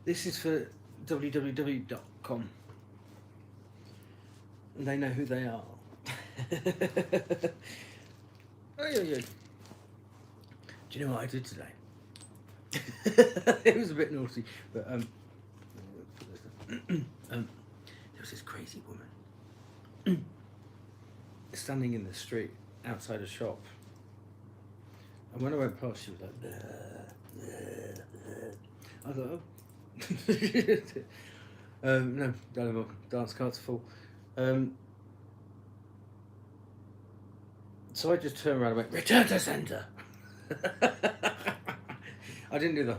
This is for www.com. And they know who they are. Oh, yeah, yeah. Do you know what I did today? It was a bit naughty, but there was this crazy woman standing in the street outside a shop, and when I went past, she was like, I was like, oh. No, don't have my dance cards full. So I just turned around and went, return to centre. I didn't do the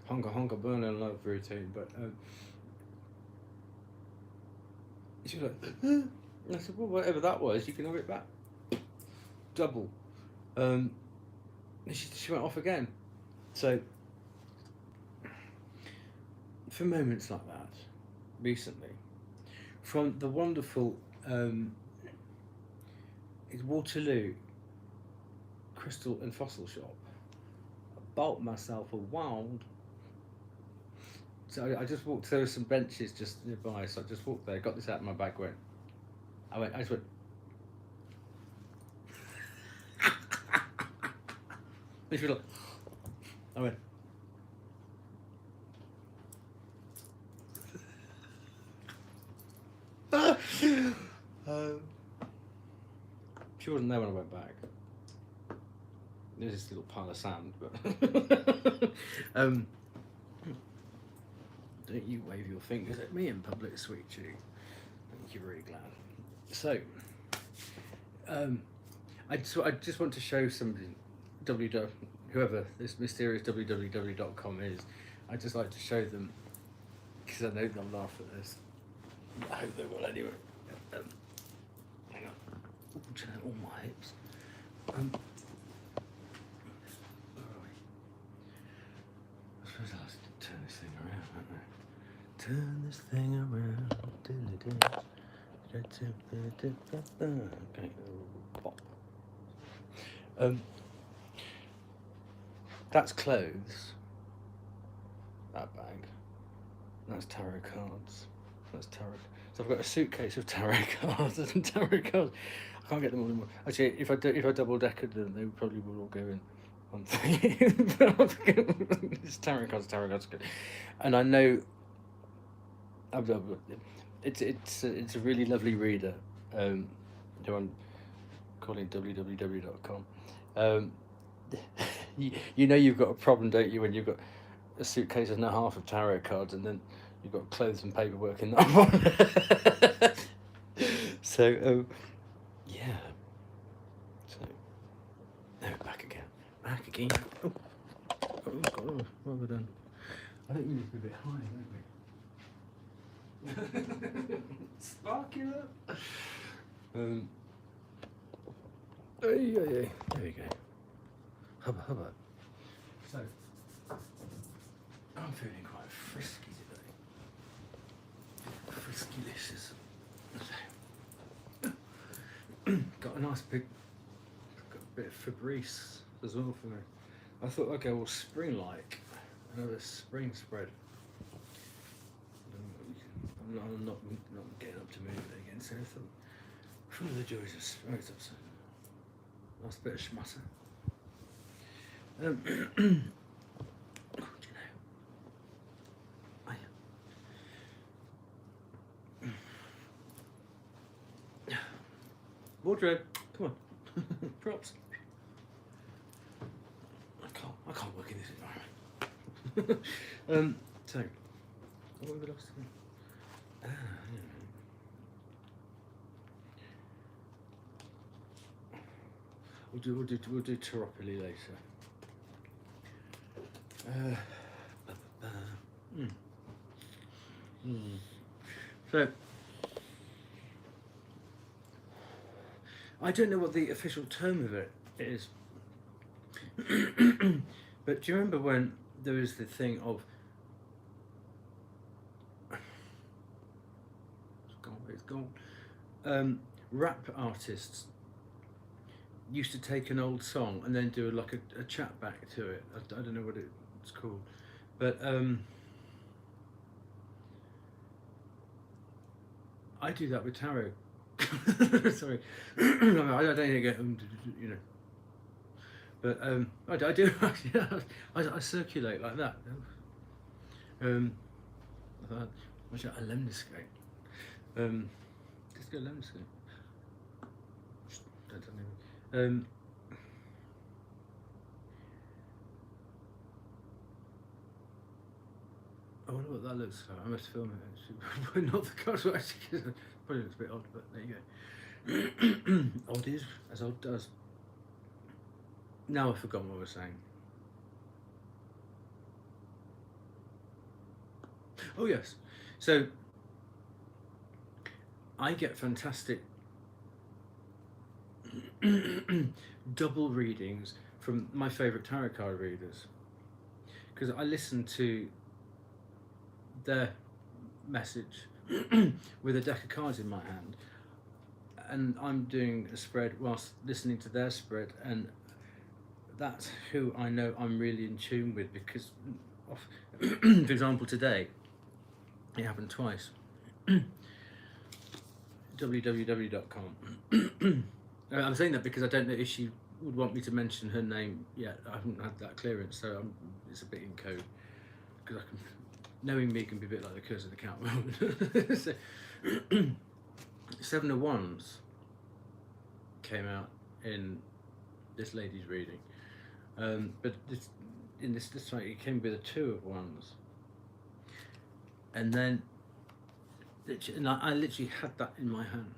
honka honka burn and love routine, but she was like, and I said, well, whatever that was, you can have it back. Double. And she went off again. So, for moments like that, recently, from the wonderful Waterloo Crystal and Fossil Shop, I bought myself a wand. So I just walked, there were some benches just nearby, so I just walked there, got this out of my bag, I just went, if you look, I went, she wasn't there when I went back. There's this little pile of sand, but don't you wave your fingers at me in public, sweet Jew. Thank you, very glad. So, I just want to show somebody, whoever this mysterious www.com is. I just like to show them because I know they'll laugh at this. I hope they will anyway. Hang on. Ooh, all my hips. Where are we? I suppose I'll have to turn this thing around, won't I? Turn this thing around. Okay. Pop. That's clothes. That bag. That's tarot cards. That's tarot. So I've got a suitcase of tarot cards and tarot cards. I can't get them all in one. Actually, if I double decked them, they probably would all go in one thing. It's tarot cards. And I know. It's a really lovely reader. Who I'm calling www.com. You know you've got a problem, don't you, when you've got a suitcase and a half of tarot cards and then you've got clothes and paperwork in that one. So, yeah. So, no, back again. Oh, God, what have I done? I think we need to be a bit high, don't we? Sparkular. There we go. Hubba. So, I'm feeling quite frisky today. Frisky-licious. Got a nice got a bit of Febreze as well for me. I thought, okay, well, spring-like. Another spring spread. I'm not getting up to move it again, so I thought, full of the joys of spring. Nice bit of schmutter. Do you know? Wardrobe, come on. Props. I can't work in this environment. So, what have we lost again? We'll do Teropoli later. So, I don't know what the official term of it is, but do you remember when there was the thing of it's gone, rap artists used to take an old song and then do like a chat back to it. I don't know what it's called, but I do that with tarot. Sorry, I don't get them, you know. But I do. I circulate like that. What's that? A lemniscate. Just go lemniscate. I don't know. I wonder what that looks like. I must film it actually. Not the cards, actually, because it probably looks a bit odd, but there you go. Odd is as odd does. Now I've forgotten what I was saying. Oh yes, so I get fantastic double readings from my favourite tarot card readers, because I listen to their message with a deck of cards in my hand, and I'm doing a spread whilst listening to their spread, and that's who I know I'm really in tune with, because for example today it happened twice. www.com. I'm saying that because I don't know if she would want me to mention her name yet. I haven't had that clearance, so it's a bit in code, because I can, knowing me can be a bit like the curse of the cat. So, Seven of Wands came out in this lady's reading, but in this time it came with a Two of Wands, and then I literally had that in my hand.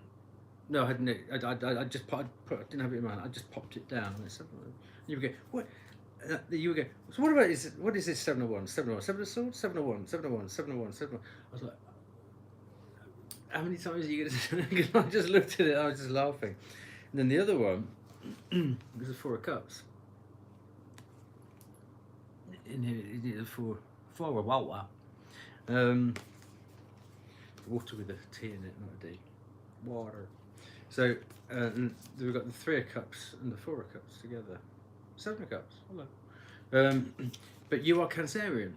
No, I hadn't. I just I didn't have it in my hand. I just popped it down. And you would go, what? You would go, so what about what is this Seven of Wands? Seven of Wands, Seven of Swords, Seven of Wands, Seven of Wands, Seven of Wands, Seven of Wands. I was like, how many times are you going to? Because I just looked at it, I was just laughing. And then the other one was the Four of Cups. In here, the four of water. Water with a T in it, not a D. Water. So we've got the Three of Cups and the Four of Cups together. Seven of Cups. Hello. But you are Cancerian,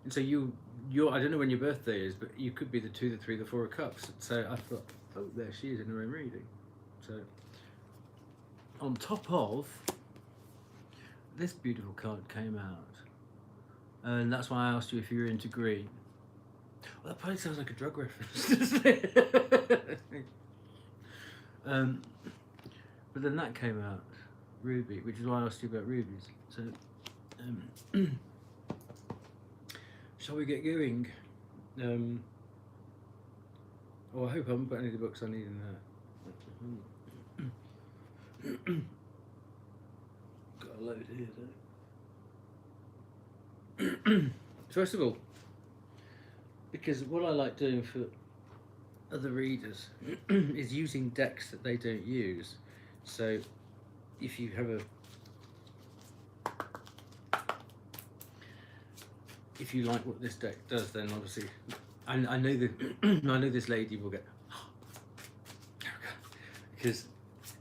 and so you're I don't know when your birthday is, but you could be the Two, the Three, the Four of Cups. So I thought, oh, there she is in her own reading. So on top of this beautiful card came out, and that's why I asked you if you were into green. Well, that probably sounds like a drug reference, doesn't it? But then that came out, ruby, which is why I asked you about rubies. So, shall we get going? Oh, I hope I haven't put any of the books I need in there. Got a load here, don't I? First of all, because what I like doing for other readers is using decks that they don't use. So if you have if you like what this deck does, then obviously I know that I know this lady will get because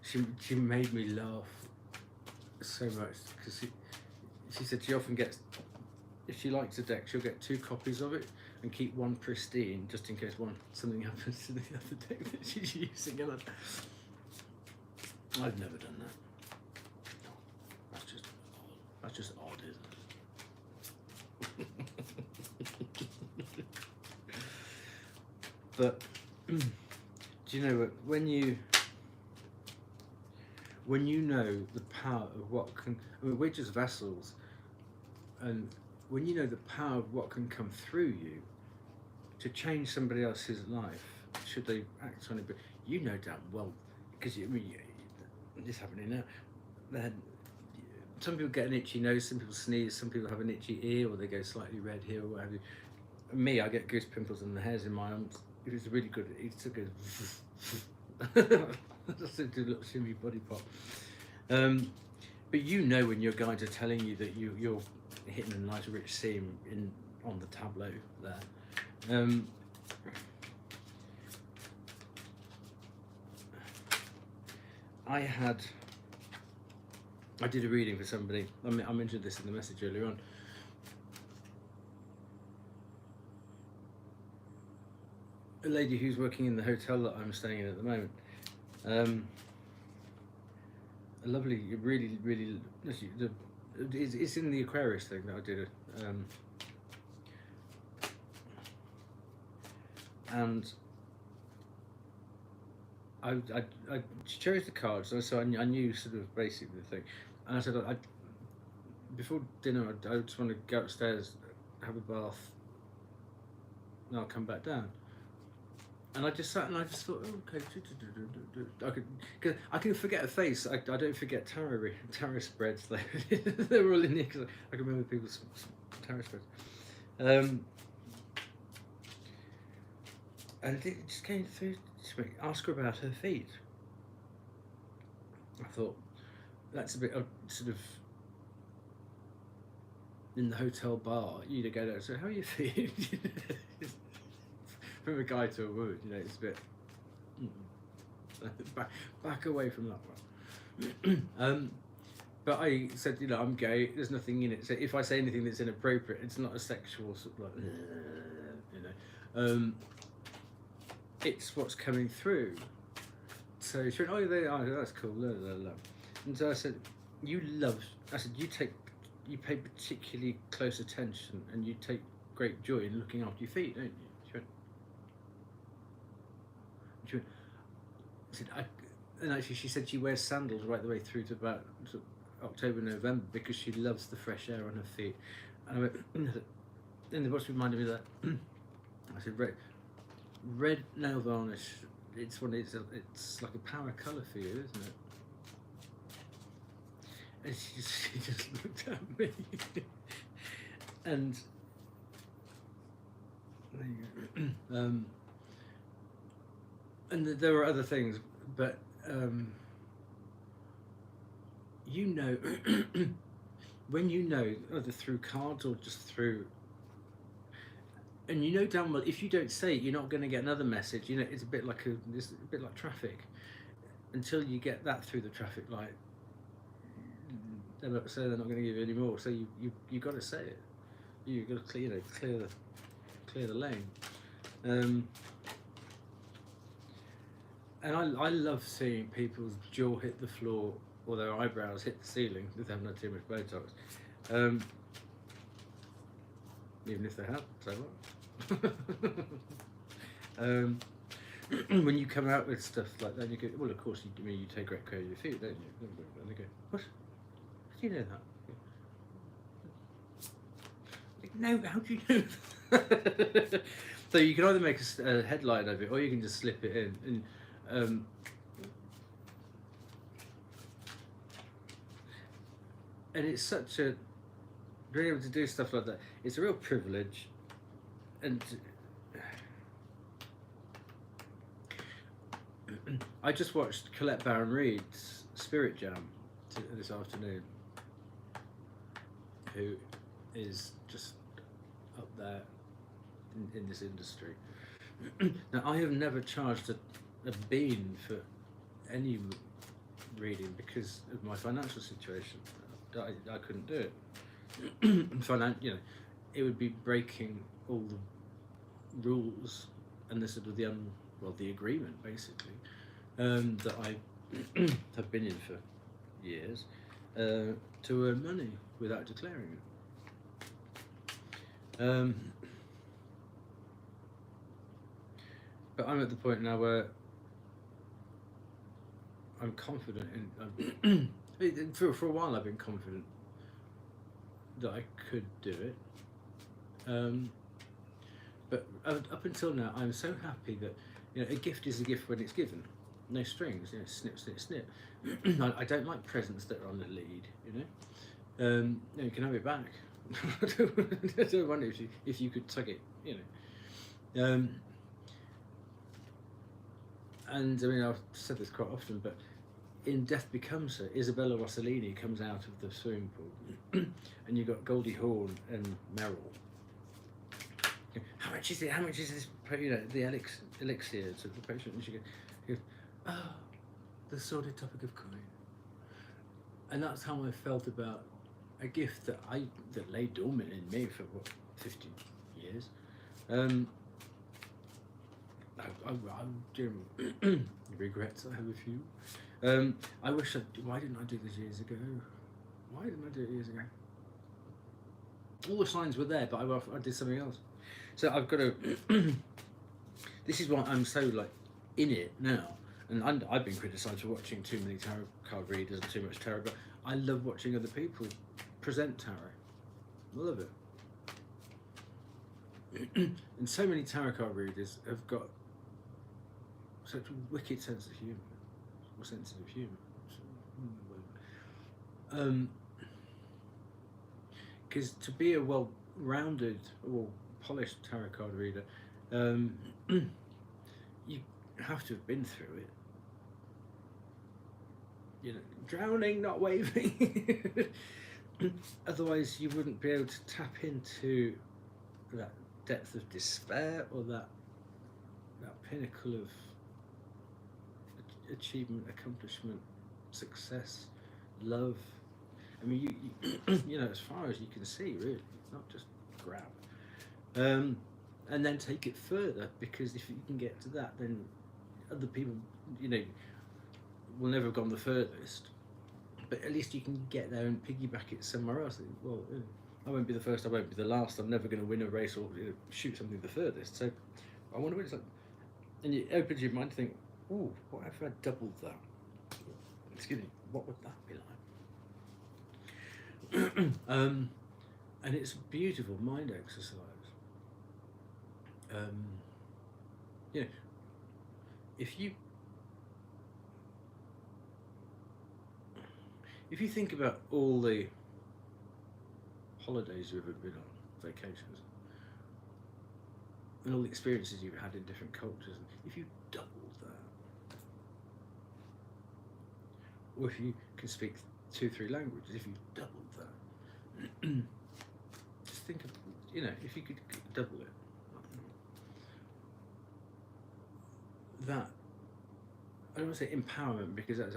she made me laugh so much, because she said she often gets, if she likes a deck, she'll get 2 copies of it and keep one pristine just in case something happens to the other deck that she's using. And I've never done that. No, that's just odd, isn't it? But do you know what? When you know the power of what can, I mean, we're just vessels, and when you know the power of what can come through you to change somebody else's life, should they act on it, but you know damn well, because I mean, this happening now, then some people get an itchy nose, some people sneeze, some people have an itchy ear, or they go slightly red here, or what have you. Me, I get goose pimples and the hairs in my arms. It was really good. It took a just a little shimmy body pop. But you know when your guides are telling you that you're hitting a nice rich seam on the tableau there. I had I did a reading for somebody. I mentioned this in the message earlier on. A lady who's working in the hotel that I'm staying in at the moment. A lovely, really, really. It's in the Aquarius thing that I did it. And I chose the cards, so I knew sort of basically the thing. And I said, before dinner, I just want to go upstairs, have a bath, and I'll come back down. And I just sat and I just thought, oh, okay, because I can forget a face. I don't forget tarot spreads. They were all in here because I can remember people's tarot spreads. And it just came through to me, ask her about her feet. I thought, that's a bit sort of in the hotel bar, you go there, so how are your feet? From a guy to a woman, it's a bit back away from that one. But I said, I'm gay, there's nothing in it. So if I say anything that's inappropriate, it's not a sexual sort of like, it's what's coming through. So she went, oh, that's cool, la, la, la. And so I said, you pay particularly close attention and you take great joy in looking after your feet, don't you? She went, I said, and actually she said she wears sandals right the way through to about October, November because she loves the fresh air on her feet. And I went, and what's reminded me of that, I said, red nail varnish, it's like a power colour for you, isn't it? And she just looked at me. And there you go. And there were other things, but when either through cards or just through, and damn well if you don't say it, you're not going to get another message. It's a bit like traffic. Until you get that through the traffic light, they're not going to give you any more. So you got to say it. You got to clear the lane. And I love seeing people's jaw hit the floor or their eyebrows hit the ceiling if they haven't had too much Botox. Even if they have, so what? When you come out with stuff like that, you go, well, of course, you take great care of your feet, don't you? And they go, what? How do you know that? No, how do you know that? So you can either make a headline of it, or you can just slip it in. And it's such a being able to do stuff like that. It's a real privilege, and I just watched Colette Baron Reid's Spirit Jam this afternoon, who is just up there in this industry. Now, I have never charged a bean for any reading because of my financial situation. I couldn't do it. It would be breaking all the rules and the sort of the agreement basically that I have been in for years to earn money without declaring it. But I'm at the point now where I'm confident in. For a while, I've been confident that I could do it. But up until now, I'm so happy that a gift is a gift when it's given. No strings, snip, snip, snip. I don't like presents that are on the lead. You can have it back. I don't wonder if you could tug it. And I've said this quite often, but in Death Becomes Her, Isabella Rossellini comes out of the swimming pool, and you've got Goldie Hawn and Meryl. How much is it? How much is this? The elixir to the patient. And she goes, oh, the sordid topic of coin. And that's how I felt about a gift that lay dormant in me for what, 50 years. I do regrets. I have a few. I wish why didn't I do this years ago? Why didn't I do it years ago? All the signs were there, but I did something else. So I've got to. This is why I'm so like in it now, and I've been criticised for watching too many tarot card readers and too much tarot. But I love watching other people present tarot. I love it. And so many tarot card readers have got such a wicked sense of humour, or sensitive humour. Because to be a well-rounded or polished tarot card reader, you have to have been through it. You know, drowning, not waving. Otherwise, you wouldn't be able to tap into that depth of despair or that pinnacle of achievement, accomplishment, success, love. I mean, you know, as far as you can see, really, not just grab. And then take it further, because if you can get to that, then other people, you know, will never have gone the furthest. But at least you can get there and piggyback it somewhere else. Well, I won't be the first, I won't be the last. I'm never going to win a race or shoot something the furthest. So I want to win something. And it opens your mind to think, oh, what if I doubled that? Excuse me, what would that be like? And it's a beautiful mind exercise. You know, if you think about all the holidays you've ever been on, vacations, and all the experiences you've had in different cultures, if you doubled that, or if you can speak 2-3 languages, if you doubled that, just think of, you know, if you could double it, that, I don't want to say empowerment, because I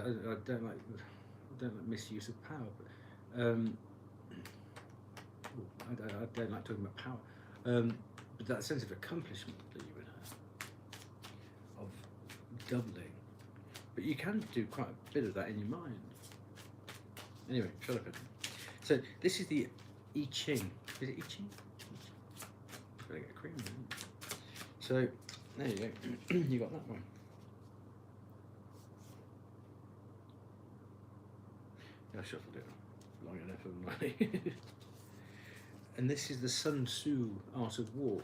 don't like misuse of power, but I don't like talking about power, but that sense of accomplishment that you would have of doubling, but you can do quite a bit of that in your mind. Anyway, shut up. So this is the I Ching. Is it I Ching? Better get a cream. So there you go. You got that one. I shuffled it long enough, haven't I? And this is the Sun Tzu Art of War.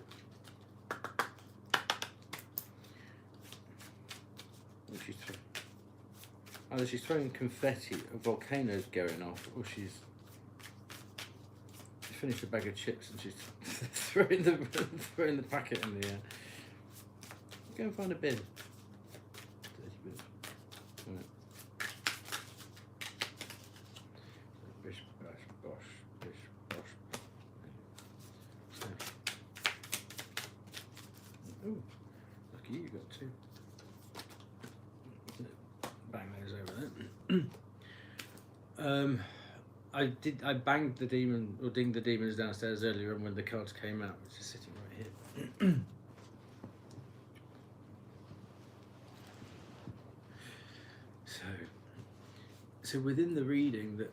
Either she's throwing confetti, a volcano's going off, or she's finished a bag of chips and she's throwing the packet in the air. Go and find a bin. Dirty bin. Right. Bish, bash, bosh, bish, bosh. So. Oh, lucky you got two. Bang those over there. I banged the demon, or dinged the demons downstairs earlier when the cards came out, which is sitting right here. So within the reading that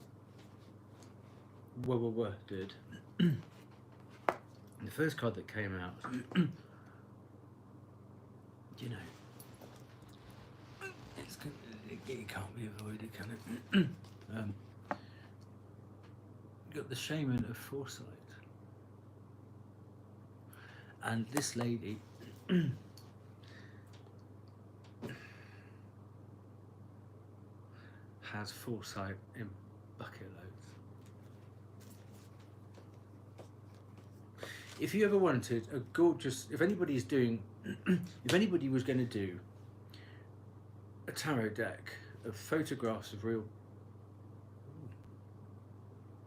did, the first card that came out, you know, it can't be avoided, can it? You got the Shaman of Foresight, and this lady has foresight in bucket loads. If you ever wanted a gorgeous, if anybody was going to do a tarot deck of photographs of real,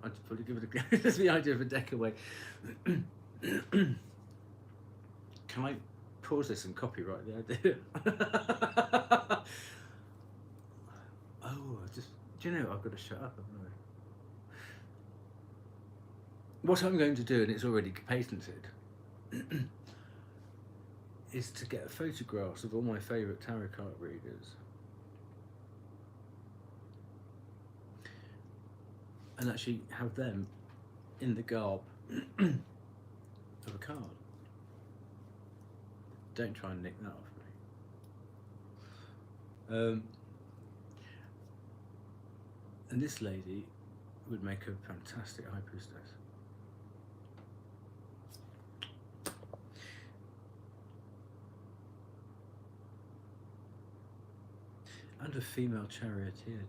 I'd probably give it a that's the idea of a deck away. Can I pause this and copyright the idea? Oh, Do you know, I've got to shut up, haven't I? What I'm going to do, and it's already patented, is to get photographs of all my favourite tarot card readers and actually have them in the garb of a card. Don't try and nick that off me. And this lady would make a fantastic high priestess. And a female charioteer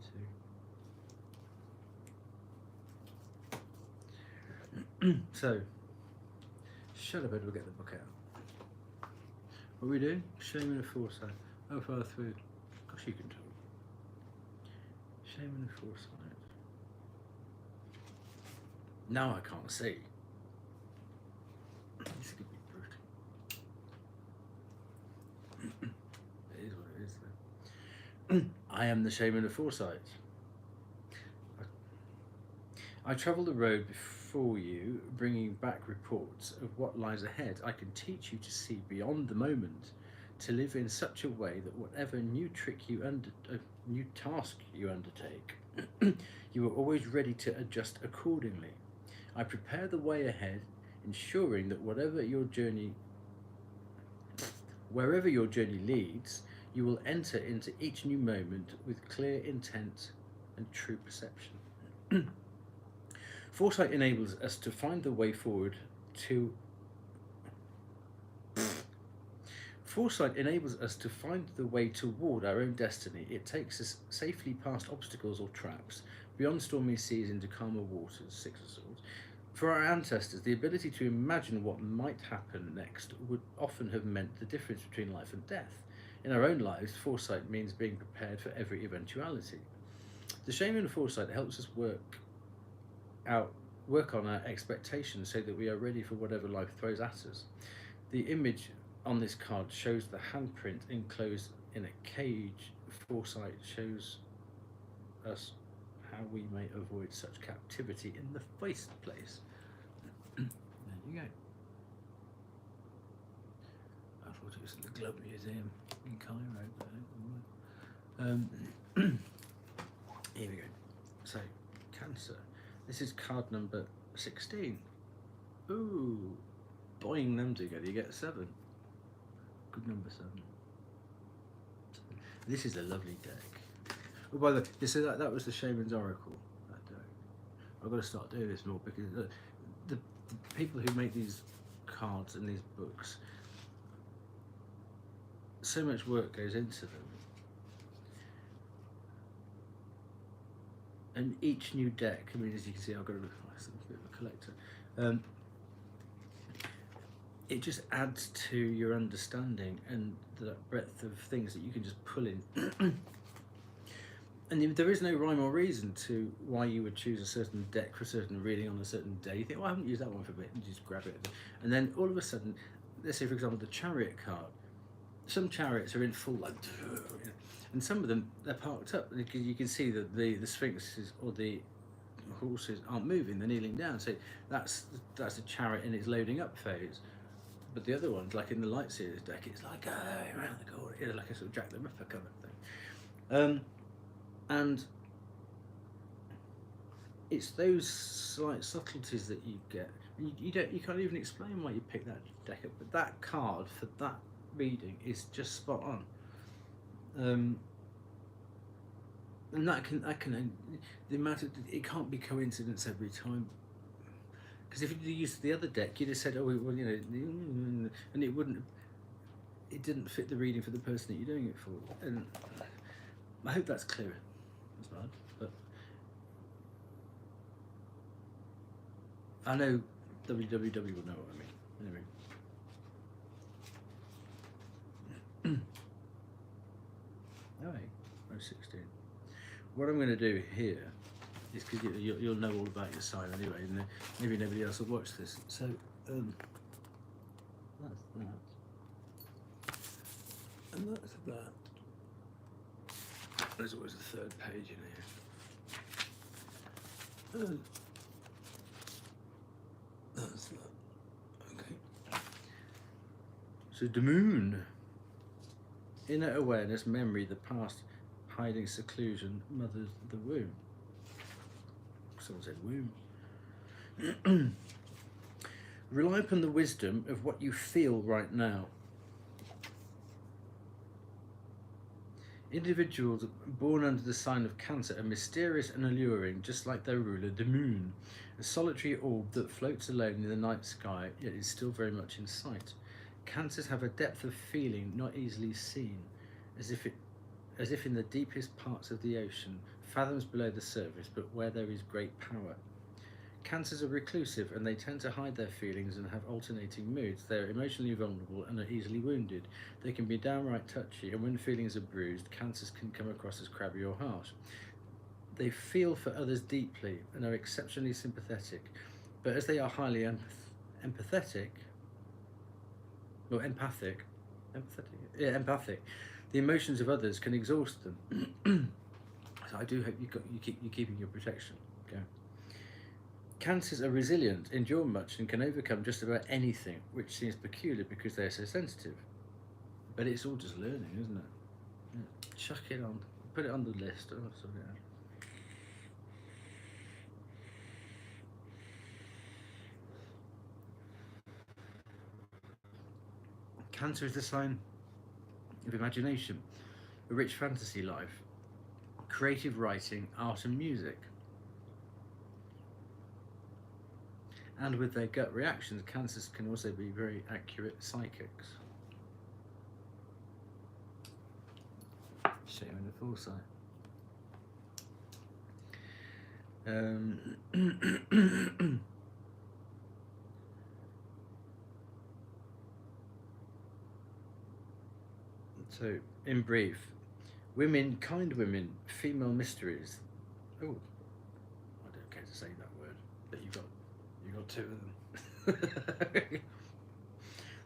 too. So, shut up, Ed, we'll get the book out. What are we doing? Shame and a foresight. How far through? Gosh, you can talk. Shame and a foresight. Now I can't see. This could be brutal. It is what it is, though. I am the shame and the foresight. I travel the road before you, bringing back reports of what lies ahead. I can teach you to see beyond the moment, to live in such a way that whatever new new task you undertake, you are always ready to adjust accordingly. I prepare the way ahead, ensuring that wherever your journey leads, you will enter into each new moment with clear intent and true perception. Foresight enables us to find the way forward to... Foresight enables us to find the way toward our own destiny. It takes us safely past obstacles or traps, beyond stormy seas into calmer waters, Six of Swords. For our ancestors, the ability to imagine what might happen next would often have meant the difference between life and death. In our own lives, foresight means being prepared for every eventuality. The shame and foresight helps us work on our expectations so that we are ready for whatever life throws at us. The image on this card shows the handprint enclosed in a cage. Foresight shows us how we may avoid such captivity in the first place. There you go. I thought it was at the Globe Museum in Cairo, but here we go. So, Cancer. This is card number 16. Ooh, boing them together, you get 7. Good number 7. This is a lovely deck. Oh, by the way, you see that was the Shaman's Oracle. That deck. I've got to start doing this more because the people who make these cards and these books, so much work goes into them. And each new deck, I mean, as you can see, I've got a bit of a collector. It just adds to your understanding and the breadth of things that you can just pull in. And there is no rhyme or reason to why you would choose a certain deck for a certain reading on a certain day. You think, well, I haven't used that one for a bit, and you just grab it. And then all of a sudden, let's say, for example, the Chariot card. Some chariots are in full, like, and some of them, they're parked up. You can see that the sphinxes or the horses aren't moving, they're kneeling down. So that's a chariot in its loading up phase. But the other ones, like in the Light Seers deck, it's like going around the corner, like a sort of Jack the Ripper kind of thing. And it's those slight subtleties that you get. You can't even explain why you picked that deck up, but that card for that reading is just spot on. And that can the amount of, it can't be coincidence every time. Because if you used the other deck, you'd have said, oh, well, you know, and it didn't fit the reading for the person that you're doing it for. And I hope that's clearer. That's bad, but I know WWW will know what I mean. Anyway. Alright, 16. What I'm going to do here is, because you'll know all about your sign anyway, and maybe nobody else will watch this. So, that's that. And that's that. There's always a third page in here. That's that. Okay. So the moon. Inner awareness, memory, the past, hiding, seclusion, mothers the womb. Someone said womb. Rely upon the wisdom of what you feel right now. Individuals born under the sign of Cancer are mysterious and alluring, just like their ruler, the moon, a solitary orb that floats alone in the night sky, yet is still very much in sight. Cancers have a depth of feeling not easily seen, as if in the deepest parts of the ocean, fathoms below the surface, but where there is great power. Cancers are reclusive and they tend to hide their feelings and have alternating moods. They are emotionally vulnerable and are easily wounded. They can be downright touchy, and when feelings are bruised, cancers can come across as crabby or harsh. They feel for others deeply and are exceptionally sympathetic, but as they are highly empathic, the emotions of others can exhaust them. So I do hope you're keeping your protection. Okay. Cancers are resilient, endure much, and can overcome just about anything, which seems peculiar because they're so sensitive. But it's all just learning, isn't it? Yeah. Chuck it on, put it on the list. Oh, sorry. Cancer is the sign of imagination, a rich fantasy life, creative writing, art and music. And with their gut reactions, cancers can also be very accurate psychics. Shame in the foresight. So, in brief, women, kind women, female mysteries. Oh, I don't care to say that word, but you got two of them.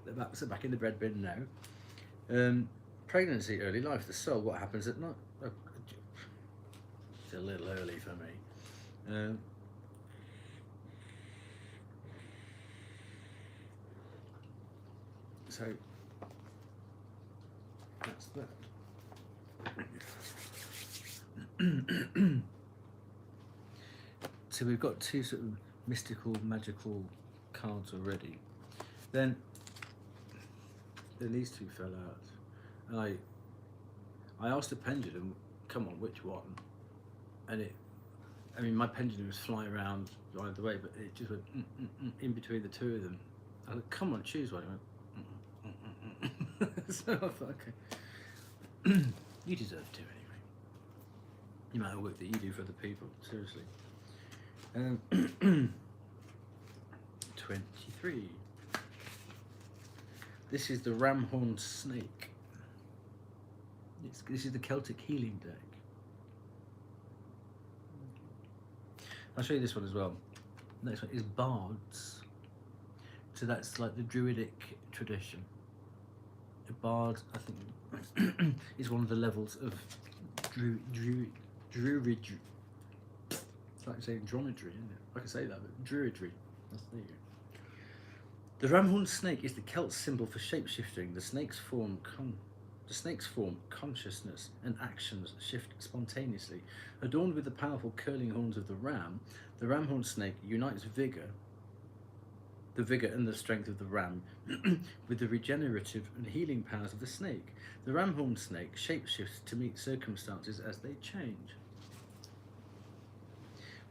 They're back in the bread bin now. Pregnancy, early life, the soul. What happens at night? Oh, it's a little early for me. So that's that. So we've got two sort of mystical, magical cards already. Then these two fell out. And I asked the pendulum, come on, which one? And my pendulum was flying around either way, but it just went in between the two of them. I said, come on, choose one. It went, so I thought, okay. You deserve to anyway. The amount of work that you do for other people, seriously. 23. This is the ram-horned snake. This is the Celtic healing deck. I'll show you this one as well. Next one is bards. So that's like the druidic tradition. A bard, I think, is one of the levels of druidry. It's like saying dromedary, isn't it? I can say that, but druidry. There you go. The ram-horned snake is the Celt symbol for shape-shifting. The snake's form, consciousness, and actions shift spontaneously. Adorned with the powerful curling horns of the ram-horned snake unites the vigor and the strength of the ram with the regenerative and healing powers of the snake. The ram-horned snake shapeshifts to meet circumstances as they change.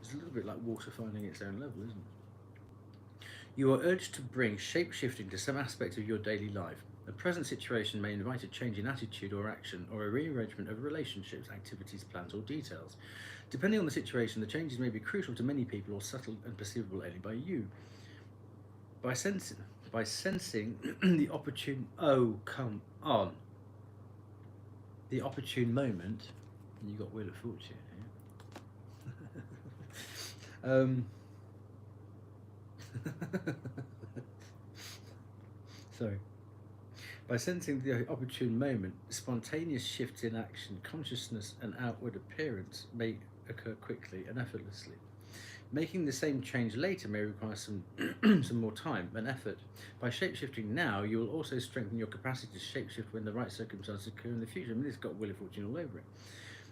It's a little bit like water finding its own level, isn't it? You are urged to bring shape-shifting to some aspect of your daily life. A present situation may invite a change in attitude or action, or a rearrangement of relationships, activities, plans, or details. Depending on the situation, the changes may be crucial to many people or subtle and perceivable only by you. By sensing the opportune, the opportune moment, and you got Wheel of Fortune here. Sorry. By sensing the opportune moment, spontaneous shifts in action, consciousness, and outward appearance may occur quickly and effortlessly. Making the same change later may require some some more time and effort. By shapeshifting now, you will also strengthen your capacity to shapeshift when the right circumstances occur in the future. I mean, it's got Wheel of Fortune all over it.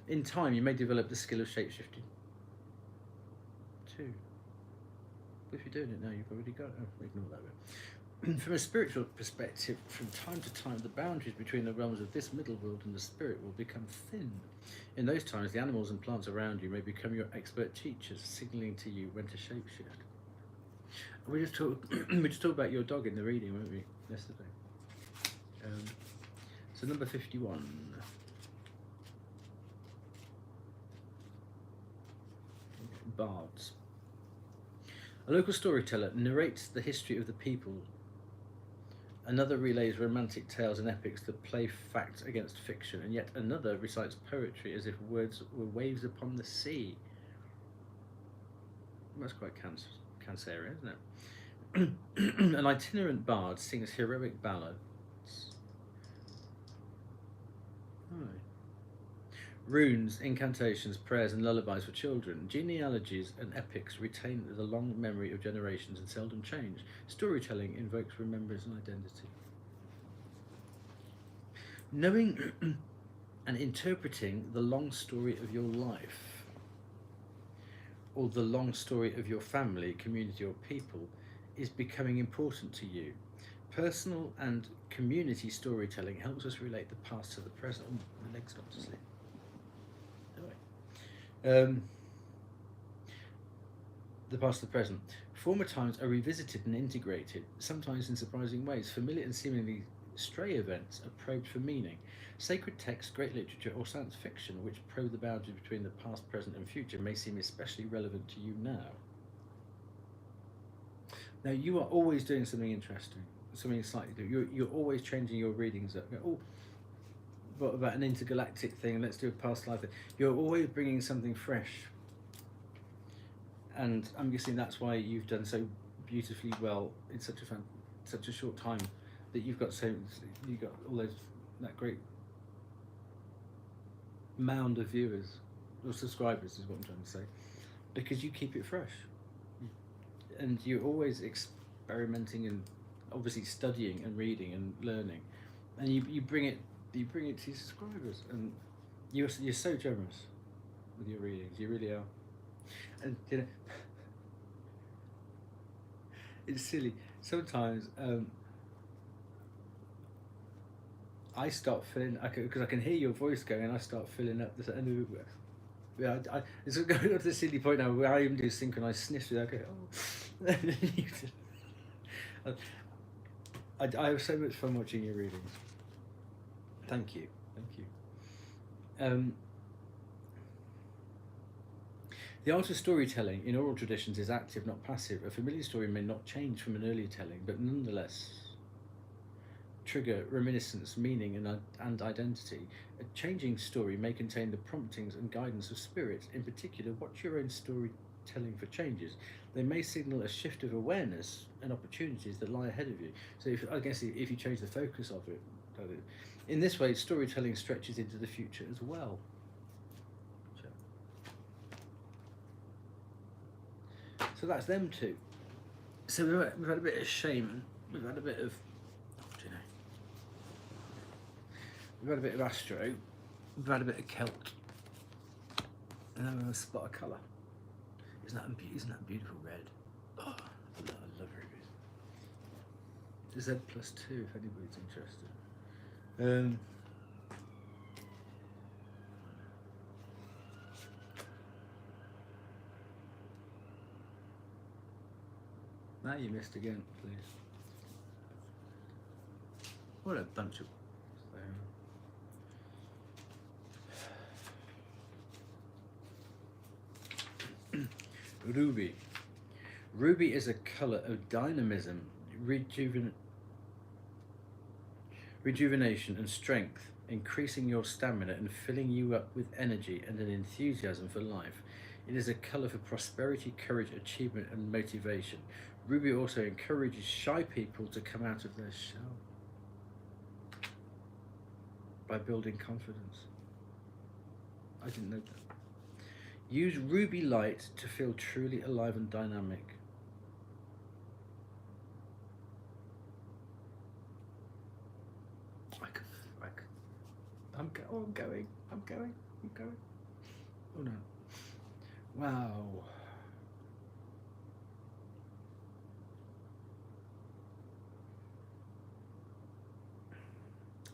In time, you may develop the skill of shapeshifting too. But if you're doing it now, you've already got it. Oh, ignore that bit. From a spiritual perspective, from time to time, the boundaries between the realms of this middle world and the spirit will become thin. In those times, the animals and plants around you may become your expert teachers, signaling to you when to shapeshift. We just talked about your dog in the reading, weren't we, yesterday? So number 51. Bards. A local storyteller narrates the history of the people. Another relays romantic tales and epics that play fact against fiction, and yet another recites poetry as if words were waves upon the sea. That's quite Cancerian, isn't it? An itinerant bard sings heroic ballads. Oh. Runes, incantations, prayers, and lullabies for children. Genealogies and epics retain the long memory of generations and seldom change. Storytelling invokes remembrance and identity. Knowing and interpreting the long story of your life, or the long story of your family, community, or people, is becoming important to you. Personal and community storytelling helps us relate the past to the present. Oh, my leg's gone to sleep. The past to the present. Former times are revisited and integrated, sometimes in surprising ways. Familiar and seemingly stray events are probed for meaning. Sacred texts, great literature, or science fiction, which probe the boundaries between the past, present, and future, may seem especially relevant to you now. Now, you are always doing something interesting, something slightly different. You're always changing your readings up. Oh, what about an intergalactic thing? Let's do a past life thing. You're always bringing something fresh, and I'm guessing that's why you've done so beautifully well in such a short time. That you've got all that great mound of viewers or subscribers is what I'm trying to say, because you keep it fresh, and you're always experimenting and obviously studying and reading and learning, and you bring it to your subscribers, and you're so generous with your readings. You really are. And you know, it's silly sometimes. I start filling because I can hear your voice going, and I start filling up this. And it's going to the silly point now where I even do synchronized sniffs. I go, oh. I have so much fun watching your readings. Thank you. The art of storytelling in oral traditions is active, not passive. A familiar story may not change from an earlier telling, but nonetheless trigger reminiscence, meaning, and identity. A changing story may contain the promptings and guidance of spirit. In particular, watch your own storytelling for changes. They may signal a shift of awareness and opportunities that lie ahead of you. So if you change the focus of it, in this way, storytelling stretches into the future as well. So that's them two. So we've had a bit of shame. We've had a bit of, we've had a bit of Astro. We've had a bit of Celt. And then we've a spot of colour. Isn't that beautiful red? Oh, I love rubies. Z+2 if anybody's interested. Now you missed again, please. What a bunch of Ruby. Ruby is a colour of dynamism, rejuvenation and strength, increasing your stamina and filling you up with energy and an enthusiasm for life. It is a colour for prosperity, courage, achievement and motivation. Ruby also encourages shy people to come out of their shell by building confidence. I didn't know that. Use ruby light to feel truly alive and dynamic. I'm going. Oh no. Wow.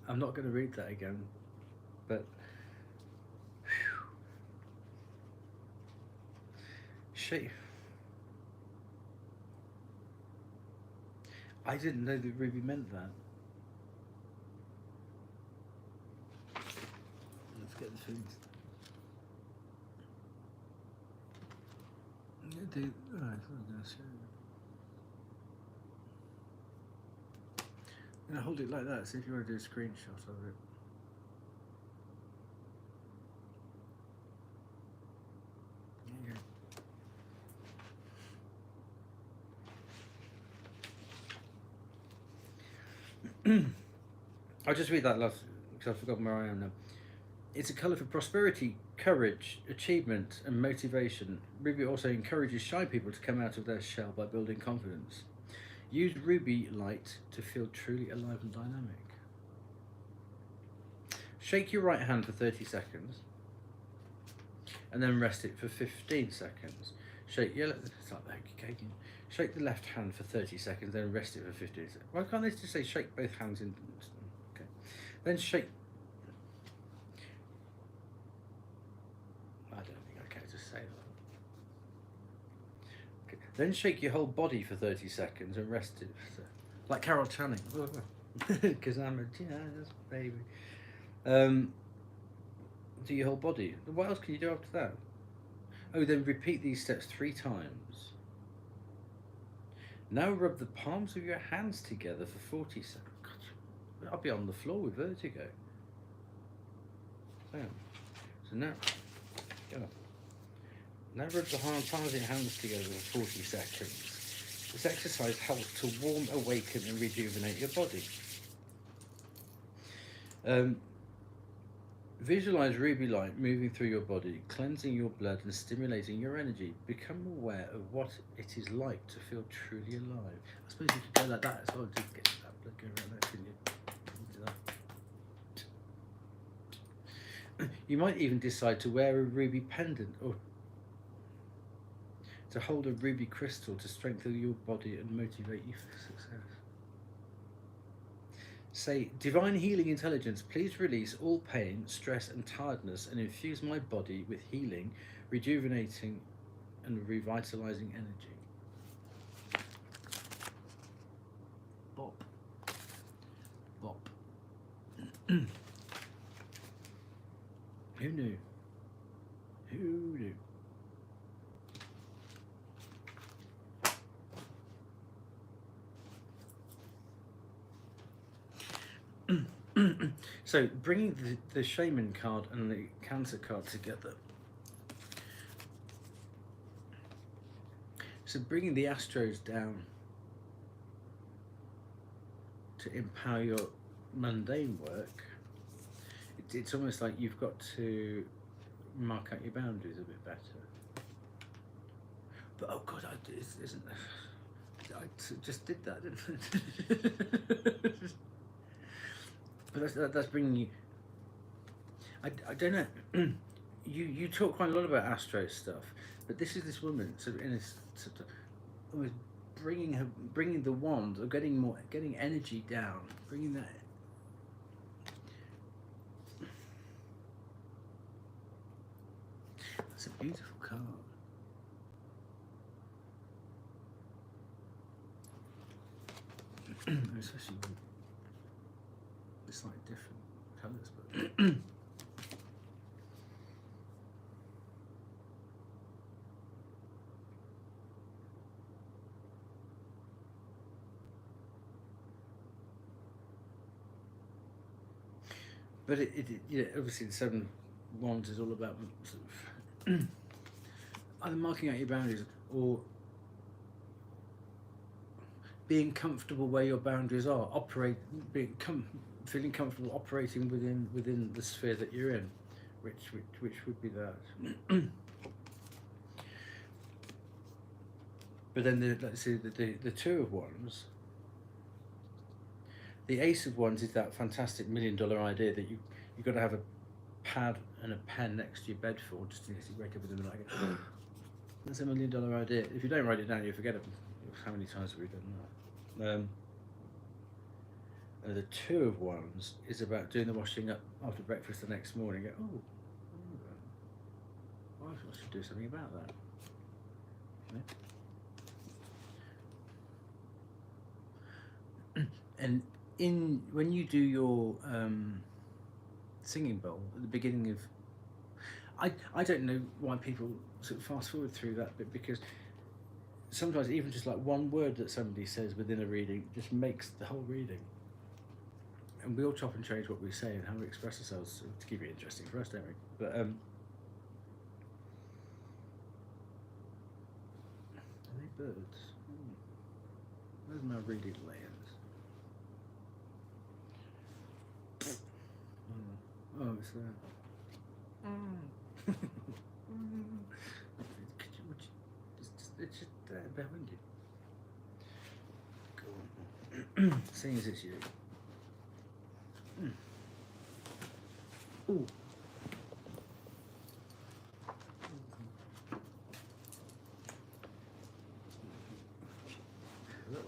I'm not going to read that again, but shit. I didn't know that ruby meant that. Let's get the things. I thought I was going to show you. I'm going to hold it like that, see if you want to do a screenshot of it. There you go. I'll just read that last because I've forgotten where I am now. It's a colour for prosperity, courage, achievement, and motivation. Ruby also encourages shy people to come out of their shell by building confidence. Use ruby light to feel truly alive and dynamic. Shake your right hand for 30 seconds and then rest it for 15 seconds. Shake the left hand for 30 seconds, then rest it for 15 seconds. Why can't they just say shake both hands in? Okay. Then shake. I don't think I can just say that. Okay. Then shake your whole body for 30 seconds and rest it. Like Carol Channing. Because I'm a jazz baby. Do your whole body. What else can you do after that? Oh, then repeat these steps 3 times. Now rub the palms of your hands together for 40 seconds. God, I'll be on the floor with vertigo. So now rub the palms of your hands together for 40 seconds. This exercise helps to warm, awaken, and rejuvenate your body. Visualize ruby light moving through your body, cleansing your blood and stimulating your energy. Become aware of what it is like to feel truly alive. I suppose you could go like that as well, just get that blood going around there, couldn't you? You might even decide to wear a ruby pendant or to hold a ruby crystal to strengthen your body and motivate you for success. Say, divine healing intelligence, please release all pain, stress and tiredness and infuse my body with healing, rejuvenating and revitalizing energy. Bop. Bop. Who knew? Who knew? So bringing the shaman card and the cancer card together. So bringing the astros down to empower your mundane work. It's almost like you've got to mark out your boundaries a bit better. But oh God, I just did that, didn't I? But that's bringing you. I don't know. You talk quite a lot about astro stuff, but this woman sort of almost bringing the wand, or getting energy down, bringing that. That's a beautiful card. Especially. It's like different colours, but but obviously the 7 wands is all about sort of either marking out your boundaries or being comfortable where your boundaries are, feeling comfortable operating within the sphere that you're in, which would be that. But then let's see the two of wands. The ace of wands is that fantastic $1,000,000 idea that you've got to have a pad and a pen next to your bed for, just in case you wake up in the night. That's a $1,000,000 idea. If you don't write it down, you forget it. How many times have we done that? The two of wands is about doing the washing up after breakfast the next morning. I should do something about that. Yeah. And when you do your singing bowl at the beginning of, I don't know why people sort of fast forward through that bit, because sometimes even just like one word that somebody says within a reading just makes the whole reading. And we all chop and change what we say and how we express ourselves to keep it interesting for us, don't we? But are they birds? Where's my reading layers? Oh, it's there. It's just there behind you. Go on. Seeing as it's you. Ooh.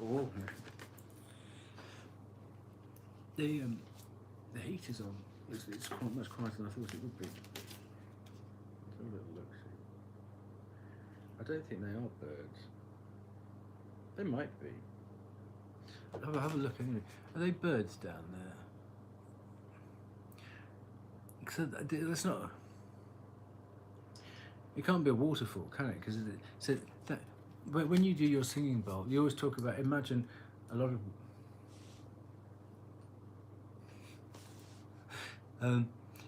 Oh. The heat is on. It's quite much quieter than I thought it would be. Let's have a little look. I don't think they are birds. They might be. Have a look anyway. Are they birds down there? So that's not. It can't be a waterfall, can it? Because so that when you do your singing bowl, you always talk about, imagine a lot of.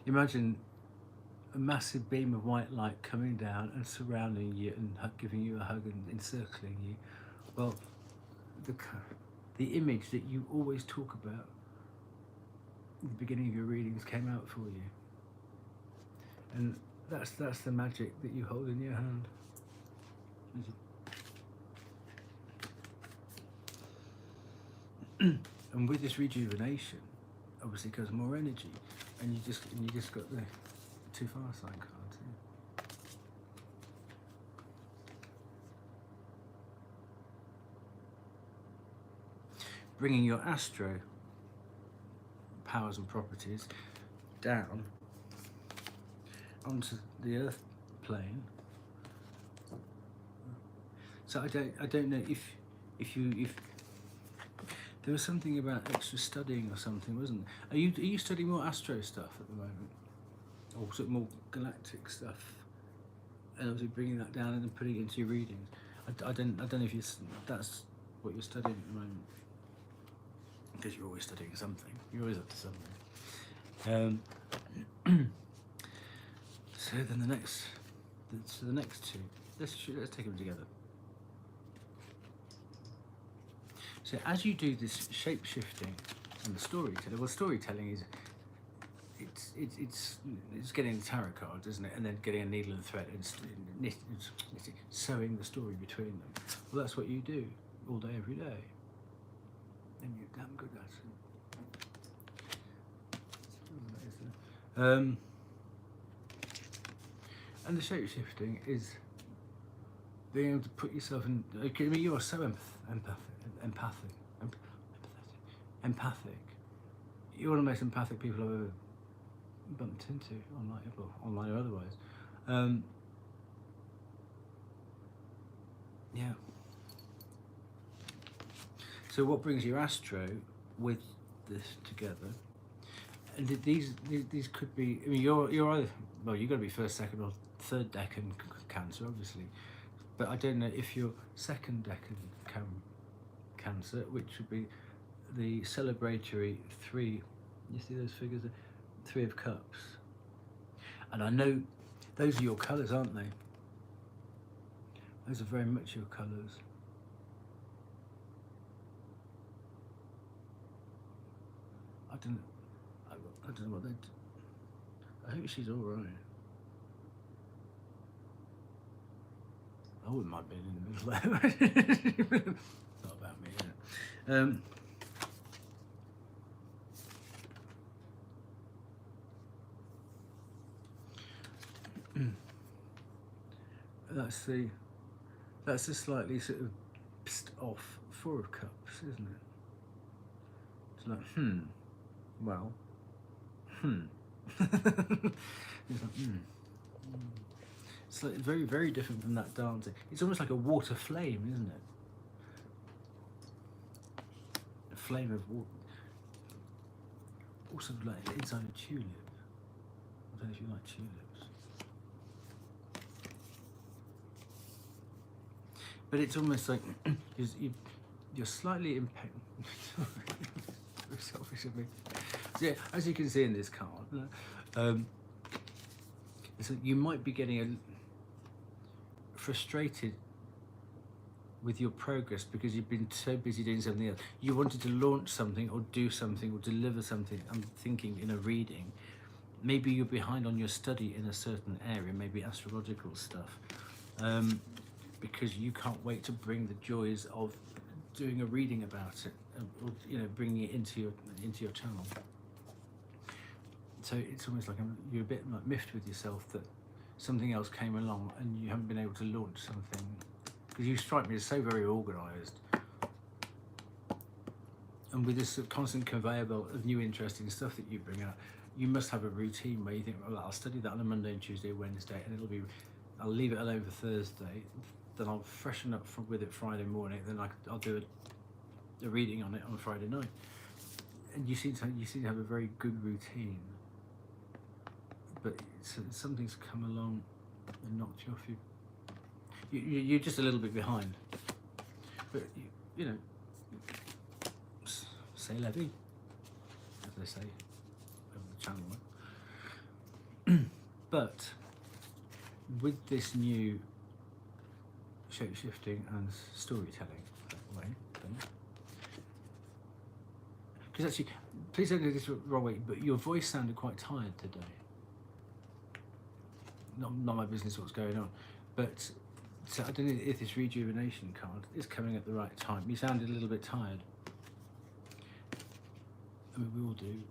Imagine a massive beam of white light coming down and surrounding you and giving you a hug and encircling you. Well, the image that you always talk about at the beginning of your readings came out for you, and that's the magic that you hold in your hand. And with this rejuvenation, obviously comes more energy, and you just got the two fire sign cards. Bringing your astro powers and properties down onto the earth plane. So I don't know if there was something about extra studying or something, wasn't there? Are you studying more astro stuff at the moment, or sort of more galactic stuff, and obviously bringing that down and then putting it into your readings? I don't know if that's what you're studying at the moment, because you're always studying something. You're always up to something. So then the next two, let's take them together. So as you do this shape shifting and the storytelling, well, storytelling is it's getting the tarot cards, isn't it? And then getting a needle and thread and sewing the story between them. Well, that's what you do all day, every day, and you're damn good at it. And the shape shifting is being able to put yourself in. I mean, you are so empathic. You're one of the most empathic people I've ever bumped into, online or otherwise. Yeah. So what brings your astro with this together? And these could be. I mean, you're either, well, you've got to be first, second, or third decan Cancer, obviously. But I don't know if you're second decan Cancer, which would be the celebratory 3. You see those figures? 3 of Cups. And I know those are your colours, aren't they? Those are very much your colours. I don't know what they do. I think she's all right. Oh, it might be in the middle there. Not about me, is it? That's the slightly sort of pissed off Four of Cups, isn't it? It's like, well, It's like, It's like very, very different from that dancing. It's almost like a water flame, isn't it? A flame of water. Also like inside a tulip. I don't know if you like tulips. But it's almost like you're slightly impatient. Very selfish of me. So yeah, as you can see in this card, so you might be getting frustrated with your progress because you've been so busy doing something else. You wanted to launch something or do something or deliver something, I'm thinking in a reading. Maybe you're behind on your study in a certain area, maybe astrological stuff, because you can't wait to bring the joys of doing a reading about it, or bringing it into your channel. So it's almost like you're a bit like miffed with yourself that something else came along and you haven't been able to launch something, because you strike me as so very organised, and with this constant conveyor belt of new interesting stuff that you bring out, you must have a routine where you think, well, I'll study that on a Monday and Tuesday, Wednesday, and I'll leave it alone for Thursday, then I'll freshen up with it Friday morning, then I'll do a reading on it on Friday night. And you seem to have a very good routine, but something's come along and knocked you off. You're just a little bit behind, but say la vie, as they say over the channel. But with this new shape-shifting and storytelling that way thing, because actually, please don't get this the wrong way, but your voice sounded quite tired today. Not my business what's going on, but so I don't know if this rejuvenation card is coming at the right time. You sounded a little bit tired. I mean, we all do.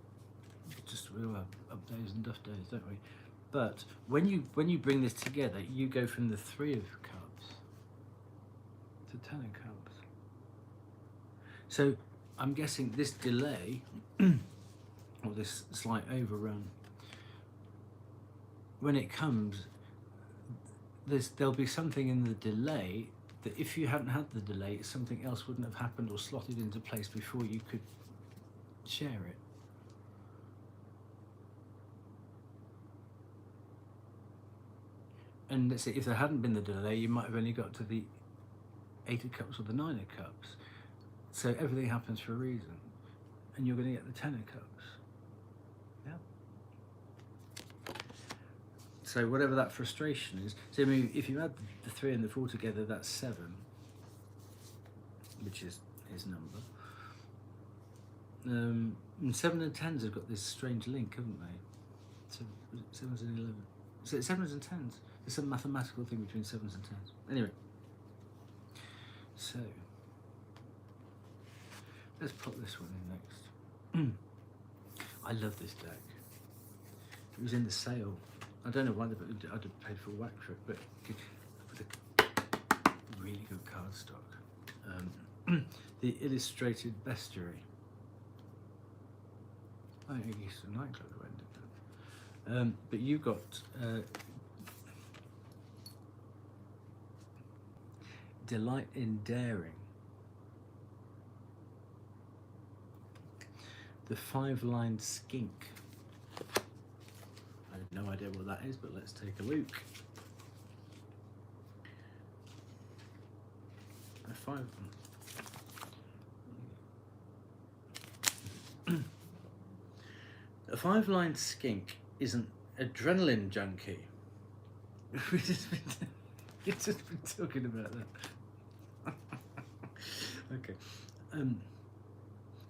We all have up days and duff days, don't we? But when you bring this together, you go from the Three of Cups to Ten of Cups. So I'm guessing this delay, or this slight overrun, when it comes, there'll be something in the delay that if you hadn't had the delay, something else wouldn't have happened or slotted into place before you could share it. And let's say if there hadn't been the delay, you might have only got to the Eight of Cups or the Nine of Cups. So everything happens for a reason, and you're going to get the Ten of Cups. Yeah. So whatever that frustration is, so I mean, if you add the 3 and the 4 together, that's 7, which is his number. And 7 and 10s have got this strange link, haven't they? So 7s and 11. So 7s and 10s. There's some mathematical thing between 7s and 10s. Anyway, so let's put this one in next. I love this deck. It was in the sale. I don't know why I'd have paid full whack for it, but with a really good cardstock. The illustrated bestiary. I think it used to a nightclub that went into it. But you got delight in daring. The 5-lined skink. I have no idea what that is, but let's take a look. A 5-lined skink is an adrenaline junkie. We've just been talking about that. Okay.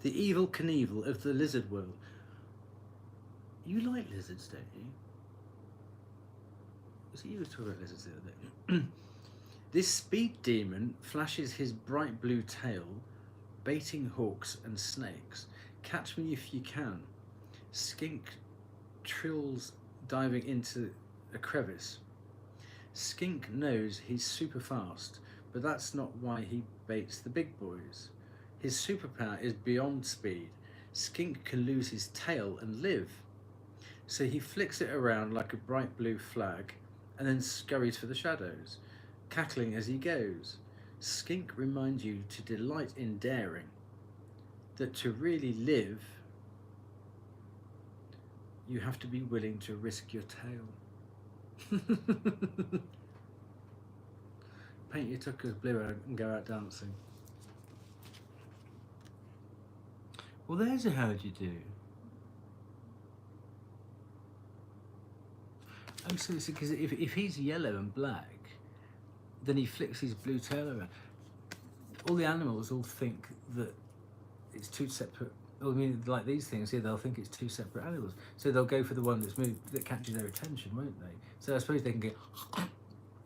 The evil Knievel of the lizard world. You like lizards, don't you? Was it you who was talking about lizards the other day? This speed demon flashes his bright blue tail, baiting hawks and snakes. Catch me if you can. Skink trills diving into a crevice. Skink knows he's super fast, but that's not why he baits the big boys. His superpower is beyond speed. Skink can lose his tail and live. So he flicks it around like a bright blue flag and then scurries for the shadows, cackling as he goes. Skink reminds you to delight in daring, that to really live, you have to be willing to risk your tail. Paint your tuckers blue and go out dancing. Well, there's a how'd you do. Oh, so because if he's yellow and black, then he flicks his blue tail around. All the animals all think that it's two separate. I mean, like these things here, they'll think it's two separate animals, so they'll go for the one that's moved, that catches their attention, won't they? So I suppose they can get